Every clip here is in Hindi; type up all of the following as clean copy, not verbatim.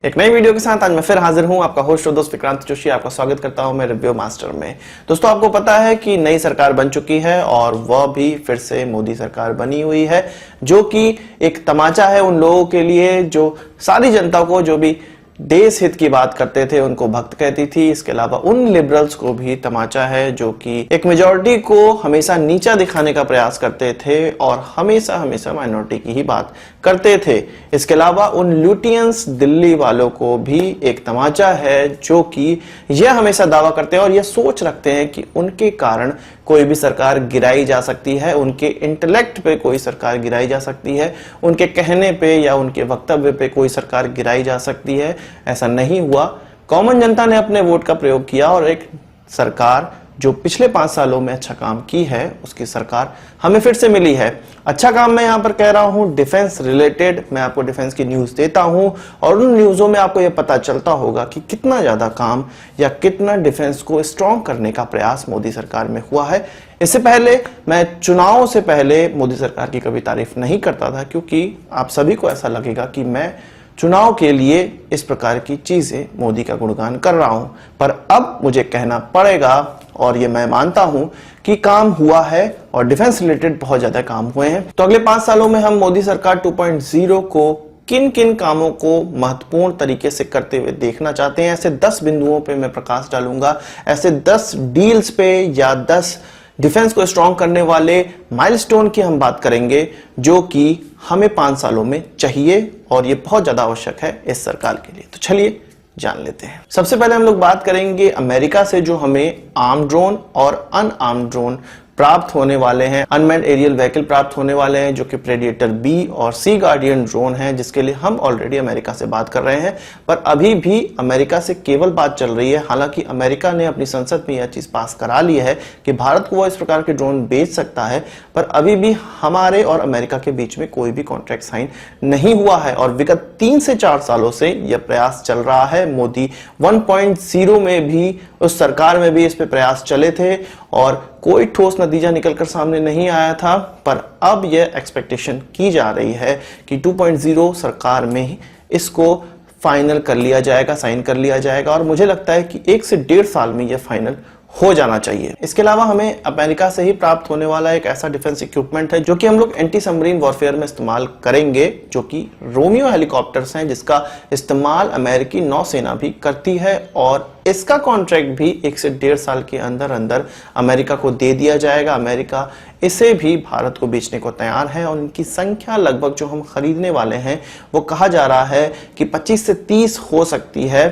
एक नई वीडियो के साथ आज मैं फिर हाजिर हूं। आपका होस्ट और दोस्त विक्रांत जोशी आपका स्वागत करता हूं मैं रिव्यू मास्टर में। दोस्तों, आपको पता है कि नई सरकार बन चुकी है और वह भी फिर से मोदी सरकार बनी हुई है, जो कि एक तमाचा है उन लोगों के लिए जो सारी जनता को, जो भी देश हित की बात करते थे, उनको भक्त कहती थी। इसके अलावा उन लिबरल्स को भी तमाचा है जो कि एक मेजॉरिटी को हमेशा नीचा दिखाने का प्रयास करते थे और हमेशा हमेशा माइनॉरिटी की ही बात करते थे। इसके अलावा उन लुटियंस दिल्ली वालों को भी एक तमाचा है जो कि यह हमेशा दावा करते हैं और यह सोच रखते हैं कि उनके कारण कोई भी सरकार गिराई जा सकती है, उनके इंटेलेक्ट पे कोई सरकार गिराई जा सकती है, उनके कहने पे या उनके वक्तव्य पे कोई सरकार गिराई जा सकती है। ऐसा नहीं हुआ। कॉमन जनता ने अपने वोट का प्रयोग किया और एक सरकार जो पिछले 5 सालों में अच्छा काम की है, उसकी सरकार हमें फिर से मिली है। अच्छा काम मैं यहां पर कह रहा हूं डिफेंस रिलेटेड। मैं आपको डिफेंस की न्यूज देता हूं और उन न्यूज़ों में आपको यह पता चलता होगा कि कितना ज्यादा काम या कितना डिफेंस को स्ट्रॉन्ग करने का प्रयास मोदी सरकार में हुआ है। इससे पहले मैं चुनाव से पहले मोदी सरकार की कभी तारीफ नहीं करता था, क्योंकि आप सभी को ऐसा लगेगा कि मैं चुनाव के लिए इस प्रकार की चीजें मोदी का गुणगान कर रहा हूं। पर अब मुझे कहना पड़ेगा और ये मैं मानता हूं कि काम हुआ है और डिफेंस रिलेटेड बहुत ज्यादा काम हुए हैं। तो अगले 5 सालों में हम मोदी सरकार 2.0 को किन किन कामों को महत्वपूर्ण तरीके से करते हुए देखना चाहते हैं, ऐसे 10 बिंदुओं पे मैं प्रकाश डालूंगा। ऐसे 10 डील्स पे या 10 डिफेंस को स्ट्रॉन्ग करने वाले माइलस्टोन की हम बात करेंगे, जो कि हमें 5 सालों में चाहिए और ये बहुत ज्यादा आवश्यक है इस सरकार के लिए। तो चलिए जान लेते हैं। सबसे पहले हम लोग बात करेंगे अमेरिका से, जो हमें आर्म ड्रोन और अनआर्म ड्रोन प्राप्त होने वाले हैं। अनमैन्ड एरियल व्हीकल प्राप्त होने वाले हैं जो कि प्रेडिएटर बी और सी गार्डियन ड्रोन हैं, जिसके लिए हम ऑलरेडी अमेरिका से बात कर रहे हैं। पर अभी भी अमेरिका से केवल बात चल रही है। हालांकि अमेरिका ने अपनी संसद में यह चीज पास करा ली है कि भारत को वो इस प्रकार के ड्रोन बेच सकता है, पर अभी भी हमारे और अमेरिका के बीच में कोई भी कॉन्ट्रैक्ट साइन नहीं हुआ है। और विगत 3 से 4 सालों से यह प्रयास चल रहा है। मोदी 1.0 में भी, उस सरकार में भी इस पे प्रयास चले थे और कोई ठोस नतीजा निकलकर सामने नहीं आया था। पर अब यह एक्सपेक्टेशन की जा रही है कि 2.0 सरकार में ही इसको फाइनल कर लिया जाएगा, साइन कर लिया जाएगा और मुझे लगता है कि 1 से 1.5 साल में यह फाइनल हो जाना चाहिए। इसके अलावा हमें अमेरिका से ही प्राप्त होने वाला एक ऐसा डिफेंस इक्विपमेंट है जो कि हम लोग एंटी सबमरीन वॉरफेयर में इस्तेमाल करेंगे, जो कि रोमियो हेलीकॉप्टर्स हैं, जिसका इस्तेमाल अमेरिकी नौसेना भी करती है और इसका कॉन्ट्रैक्ट भी 1 से 1.5 साल के अंदर अंदर अमेरिका को दे दिया जाएगा। अमेरिका इसे भी भारत को बेचने को तैयार है और इनकी संख्या लगभग जो हम खरीदने वाले हैं वो कहा जा रहा है कि 25 से 30 हो सकती है।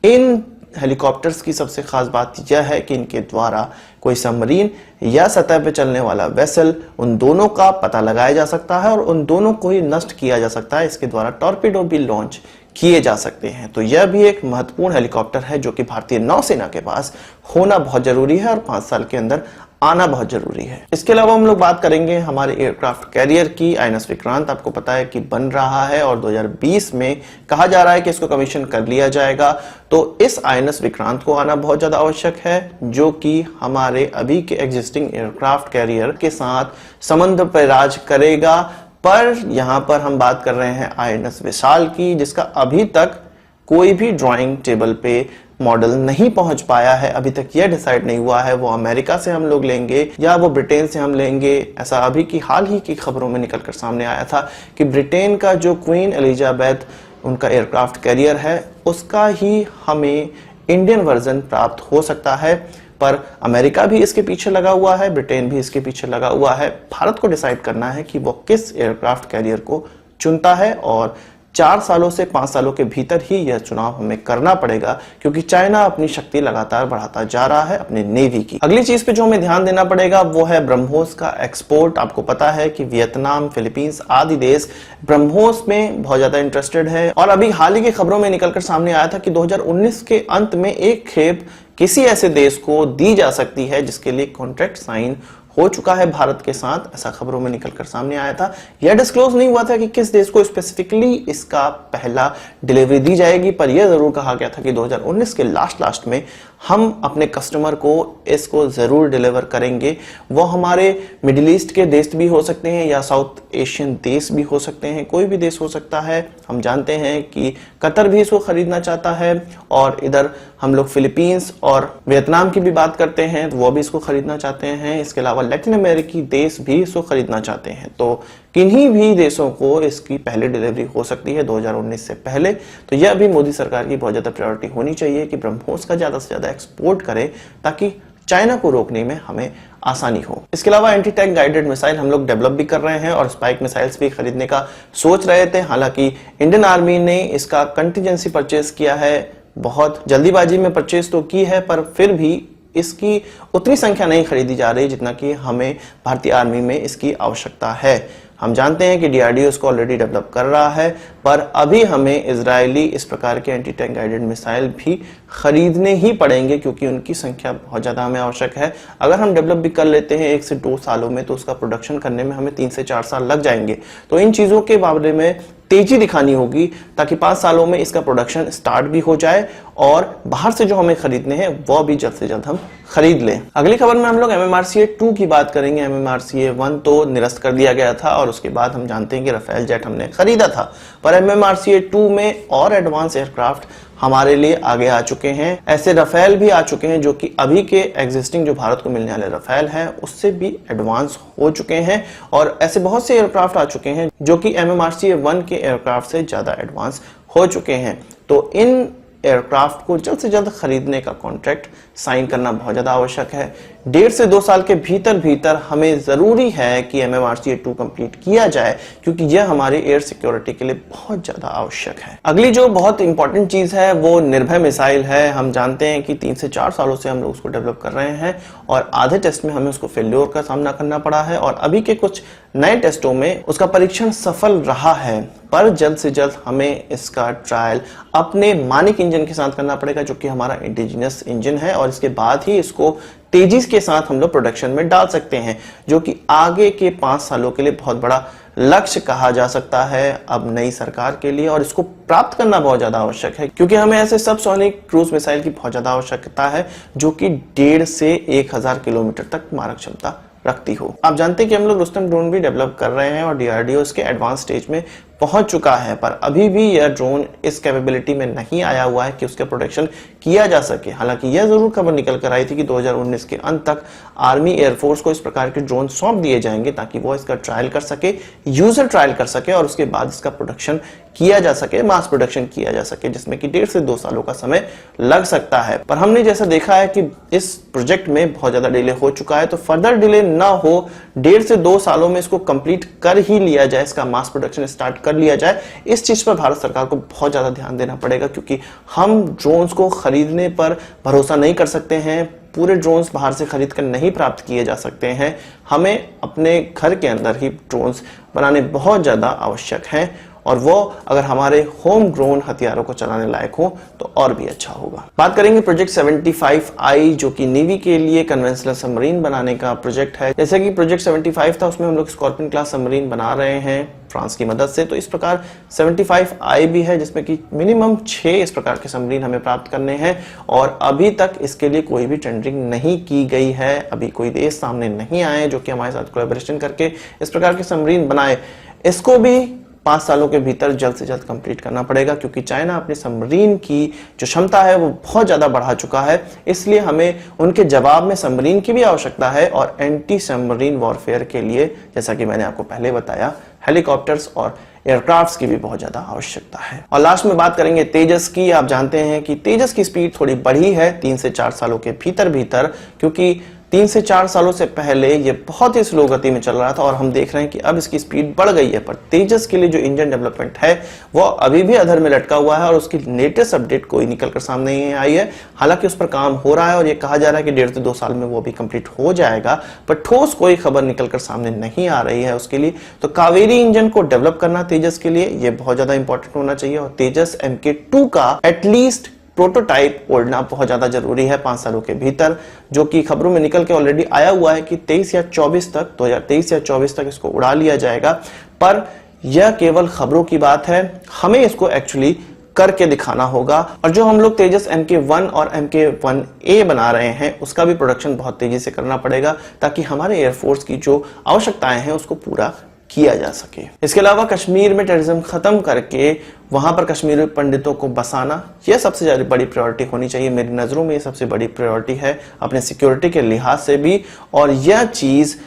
इन हेलीकॉप्टर्स की सबसे खास बात यह है कि इनके द्वारा कोई सबमरीन या सतह पर चलने वाला वेसल, उन दोनों का पता लगाया जा सकता है और उन दोनों को ही नष्ट किया जा सकता है। इसके द्वारा टॉर्पीडो भी लॉन्च किए जा सकते हैं। तो यह भी एक महत्वपूर्ण हेलीकॉप्टर है जो कि भारतीय नौसेना के पास होना बहुत जरूरी है और 5 साल के अंदर आना बहुत जरूरी है। इसके अलावा हम लोग बात करेंगे हमारे एयरक्राफ्ट कैरियर की। आईएनएस विक्रांत आपको पता है कि बन रहा है और 2020 में कहा जा रहा है कि इसको कमीशन कर लिया जाएगा। तो इस आईएनएस विक्रांत को आना बहुत ज्यादा आवश्यक है, जो कि हमारे अभी के एग्जिस्टिंग एयरक्राफ्ट कैरियर के साथ समुद्र पर राज करेगा। पर यहां पर हम बात कर रहे हैं आईएनएस विशाल की, जिसका अभी तक कोई भी ड्राइंग टेबल पे मॉडल नहीं पहुंच पाया है। अभी तक यह डिसाइड नहीं हुआ है वो अमेरिका से हम लोग लेंगे या वो ब्रिटेन से हम लेंगे। ऐसा अभी की हाल ही की खबरों में निकलकर सामने आया था कि ब्रिटेन का जो क्वीन एलिजाबेथ उनका एयरक्राफ्ट कैरियर है, उसका ही हमें इंडियन वर्जन प्राप्त हो सकता है। पर अमेरिका भी इसके पीछे लगा हुआ है, ब्रिटेन भी इसके पीछे लगा हुआ है। भारत को डिसाइड करना है कि वो किस एयरक्राफ्ट कैरियर को चुनता है और 4 सालों से 5 सालों के भीतर ही यह चुनाव हमें करना पड़ेगा, क्योंकि चाइना अपनी शक्ति लगातार बढ़ाता जा रहा है अपने नेवी की। अगली चीज पे जो हमें ध्यान देना पड़ेगा वो है ब्रह्मोस का एक्सपोर्ट। आपको पता है कि वियतनाम, फिलीपींस आदि देश ब्रह्मोस में बहुत ज्यादा इंटरेस्टेड है और अभी हाल ही की खबरों में निकलकर सामने आया था कि 2019 के अंत में एक खेप किसी ऐसे देश को दी जा सकती है जिसके लिए कॉन्ट्रैक्ट साइन हो चुका है भारत के साथ, ऐसा खबरों में निकलकर सामने आया था। यह डिस्क्लोज नहीं हुआ था कि किस देश को स्पेसिफिकली इसका पहला डिलीवरी दी जाएगी, पर यह जरूर कहा गया था कि 2019 के लास्ट में हम अपने कस्टमर को इसको जरूर डिलीवर करेंगे। वो हमारे मिडिल ईस्ट के देश भी हो सकते हैं या साउथ एशियन देश भी हो सकते हैं, कोई भी देश हो सकता है। हम जानते हैं कि कतर भी इसको खरीदना चाहता है, और इधर हम लोग फिलीपींस और वियतनाम की भी बात करते हैं तो वो भी इसको खरीदना चाहते हैं। इसके अलावा लैटिन अमेरिकी देश भी इसको खरीदना चाहते हैं। तो किन्हीं भी देशों को इसकी पहले डिलीवरी हो सकती है 2019 से पहले। तो यह भी मोदी सरकार की बहुत ज्यादा प्रायोरिटी होनी चाहिए कि ब्रह्मोस का ज्यादा से ज्यादा एक्सपोर्ट करे, ताकि चाइना को रोकने में हमें आसानी हो। इसके अलावा एंटी टैंक गाइडेड मिसाइल हम लोग डेवलप भी कर रहे हैं और स्पाइक मिसाइल्स भी खरीदने का सोच रहे थे। हालांकि इंडियन आर्मी ने इसका कंटिजेंसी परचेज किया है, बहुत जल्दीबाजी में परचेज तो की है, पर फिर भी इसकी उतनी संख्या नहीं खरीदी जा रही जितना कि हमें भारतीय आर्मी में इसकी आवश्यकता है। हम जानते हैं कि डीआरडीओ इसको ऑलरेडी डेवलप कर रहा है, पर अभी हमें इजरायली इस प्रकार के एंटी टैंक गाइडेड मिसाइल भी खरीदने ही पड़ेंगे, क्योंकि उनकी संख्या बहुत ज्यादा हमें आवश्यक है। अगर हम डेवलप भी कर लेते हैं 1 से 2 सालों में, तो उसका प्रोडक्शन करने में हमें 3 से 4 साल लग जाएंगे। तो इन चीजों के बारे में तेजी दिखानी होगी, ताकि 5 सालों में इसका प्रोडक्शन स्टार्ट भी हो जाए और बाहर से जो हमें खरीदने हैं वो भी जल्द से जल्द हम खरीद लें। अगली खबर में हम लोग MMRCA 2 की बात करेंगे। MMRCA 1 तो निरस्त कर दिया गया था और उसके बाद हम जानते हैं कि राफेल जेट हमने खरीदा था, पर MMRCA 2 में और एडवांस एयरक्राफ्ट हमारे लिए आगे आ चुके हैं। ऐसे राफेल भी आ चुके हैं जो कि अभी के एग्जिस्टिंग जो भारत को मिलने वाले राफेल हैं उससे भी एडवांस हो चुके हैं, और ऐसे बहुत से एयरक्राफ्ट आ चुके हैं जो कि MMRCA 1 के एयरक्राफ्ट से ज्यादा एडवांस हो चुके हैं। तो इन एयरक्राफ्ट को जल्द से जल्द खरीदने का कॉन्ट्रैक्ट साइन करना बहुत ज्यादा आवश्यक है। 1.5 से 2 साल के भीतर हमें जरूरी है कि MMRCA 2 कंप्लीट किया जाए, क्योंकि यह हमारी एयर सिक्योरिटी के लिए बहुत ज्यादा आवश्यक है। अगली जो बहुत इंपॉर्टेंट चीज है वो निर्भय मिसाइल है। हम जानते हैं कि 3 से 4 सालों से हम लोग उसको डेवलप कर रहे हैं और आधे टेस्ट में हमें उसको फेल्योर का सामना करना पड़ा है, और अभी के कुछ नए टेस्टों में उसका परीक्षण सफल रहा है। पर जल्द से जल्द हमें इसका ट्रायल अपने मानिक इंजन के साथ करना पड़ेगा, जो कि हमारा इंडिजिनस इंजन है, और इसके बाद ही इसको तेजी के साथ हम लोग प्रोडक्शन में डाल सकते हैं, जो कि आगे के 5 सालों के लिए बहुत बड़ा लक्ष्य कहा जा सकता है अब नई सरकार के लिए। और इसको प्राप्त करना बहुत ज्यादा आवश्यक है, क्योंकि हमें ऐसे सबसोनिक क्रूज मिसाइल की बहुत ज्यादा आवश्यकता है जो कि 1.5 से 1000 किलोमीटर तक मारक क्षमता रखती हो। आप जानते हैं कि हम लोग रुस्तम ड्रोन भी डेवलप कर रहे हैं और डीआरडीओ इसके एडवांस स्टेज में पहुंच चुका है, पर अभी भी यह ड्रोन इस कैपेबिलिटी में नहीं आया हुआ है कि उसका प्रोडक्शन किया जा सके। हालांकि यह जरूर खबर निकल कर आई थी कि 2019 के अंत तक आर्मी एयरफोर्स को इस प्रकार के ड्रोन सौंप दिए जाएंगे, ताकि वो इसका ट्रायल कर सके, यूजर ट्रायल कर सके, और उसके बाद इसका प्रोडक्शन किया जा सके, मास प्रोडक्शन किया जा सके, जिसमें कि 1.5 से 2 सालों का समय लग सकता है। पर हमने जैसा देखा है कि इस प्रोजेक्ट में बहुत ज्यादा डिले हो चुका है, तो फर्दर डिले ना हो, 1.5 से 2 सालों में इसको कंप्लीट कर ही लिया जाए, इसका मास प्रोडक्शन स्टार्ट कर लिया जाए। इस चीज पर भारत सरकार को बहुत ज्यादा ध्यान देना पड़ेगा, क्योंकि हम ड्रोन्स को खरीदने पर भरोसा नहीं कर सकते हैं। पूरे ड्रोन्स बाहर से खरीद कर नहीं प्राप्त किए जा सकते हैं। हमें अपने घर के अंदर ही ड्रोन्स बनाने बहुत ज्यादा आवश्यक हैं, और वो अगर हमारे होम ग्रोन हथियारों को चलाने लायक हो तो और भी अच्छा होगा। बात करेंगे प्रोजेक्ट 75I, जो कि नेवी के लिए कन्वेंशनल सबमरीन बनाने का प्रोजेक्ट है। जैसे कि प्रोजेक्ट 75 था, उसमें हम लोग स्कॉर्पियन क्लास सबमरीन बना रहे हैं फ्रांस की मदद से। तो इस प्रकार 75I भी है, जिसमें कि मिनिमम 6 इस प्रकार के सबमरीन हमें प्राप्त करने हैं, और अभी तक इसके लिए कोई भी टेंडरिंग नहीं की गई है। अभी कोई देश सामने नहीं आए जो कि हमारे साथ कोलैबोरेशन करके इस प्रकार के सबमरीन बनाए। इसको भी 5 सालों के भीतर जल्द से जल्द कंप्लीट करना पड़ेगा, क्योंकि चाइना अपने सबमरीन की जो क्षमता है वो बहुत ज्यादा बढ़ा चुका है। इसलिए हमें उनके जवाब में सबमरीन की भी आवश्यकता है, और एंटी सबमरीन वॉरफेयर के लिए, जैसा कि मैंने आपको पहले बताया, हेलीकॉप्टर्स और एयरक्राफ्ट्स की भी बहुत ज्यादा आवश्यकता है। और लास्ट में बात करेंगे तेजस की। आप जानते हैं कि तेजस की स्पीड थोड़ी बढ़ी है 3 से 4 सालों के भीतर, क्योंकि 3 से 4 सालों से पहले ये बहुत ही स्लो गति में चल रहा था, और हम देख रहे हैं कि अब इसकी स्पीड बढ़ गई है। पर तेजस के लिए जो इंजन डेवलपमेंट है वो अभी भी अधर में लटका हुआ है, और उसकी लेटेस्ट अपडेट कोई निकलकर सामने नहीं आई है। हालांकि उस पर काम हो रहा है, और ये कहा जा रहा है कि 1.5 से 2 साल में वो भी कंप्लीट हो जाएगा, पर ठोस कोई खबर निकलकर सामने नहीं आ रही है उसके लिए। तो कावेरी इंजन को डेवलप करना तेजस के लिए ये बहुत ज्यादा इंपॉर्टेंट होना चाहिए, और तेजस MK2 का एटलीस्ट प्रोटोटाइप उड़ना बहुत ज्यादा जरूरी है 5 सालों के भीतर, जो कि खबरों में निकल के ऑलरेडी आया हुआ है कि 23 या 24 तक 2023 या 24 तक इसको उड़ा लिया जाएगा। पर यह केवल खबरों की बात है, हमें इसको एक्चुअली करके दिखाना होगा। और जो हम लोग तेजस MK1 और MK1A बना रहे हैं उसका भी प्रोडक्शन बहुत तेजी से करना पड़ेगा, ताकि हमारे एयरफोर्स की जो आवश्यकताएं हैं उसको पूरा किया जा सके। इसके अलावा कश्मीर में टेररिज्म खत्म करके वहां पर कश्मीरी पंडितों को बसाना, यह सबसे ज्यादा बड़ी प्रायोरिटी होनी चाहिए। मेरी नजरों में यह सबसे बड़ी प्रायोरिटी है अपने सिक्योरिटी के लिहाज से भी, और यह चीज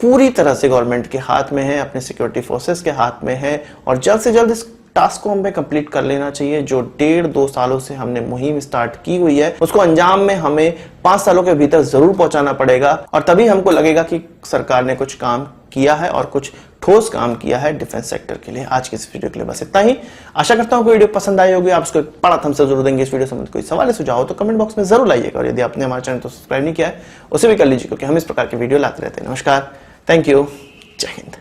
पूरी तरह से गवर्नमेंट के हाथ में है, अपने सिक्योरिटी फोर्सेस के हाथ में है, और जल्द से जल्द इस टास्क को हमें कंप्लीट कर लेना चाहिए। जो 1.5-2 सालों से हमने मुहिम स्टार्ट की हुई है उसको अंजाम में हमें 5 सालों के भीतर जरूर पहुंचाना पड़ेगा, और तभी हमको लगेगा कि सरकार ने कुछ काम किया है और कुछ ठोस काम किया है डिफेंस सेक्टर के लिए। आज की इस वीडियो के लिए बस इतना ही। आशा करता हूं कि वीडियो पसंद आई होगी, आप उसको एक बड़ा थम्स अप जरूर देंगे। इस वीडियो से कोई सवाल या सुझाव हो तो कमेंट बॉक्स में जरूर लाइएगा, और यदि आपने हमारे चैनल को सब्सक्राइब नहीं किया है उसे भी कर लीजिए, क्योंकि हम इस प्रकार की वीडियो लाते रहते हैं। नमस्कार, थैंक यू, जय हिंद।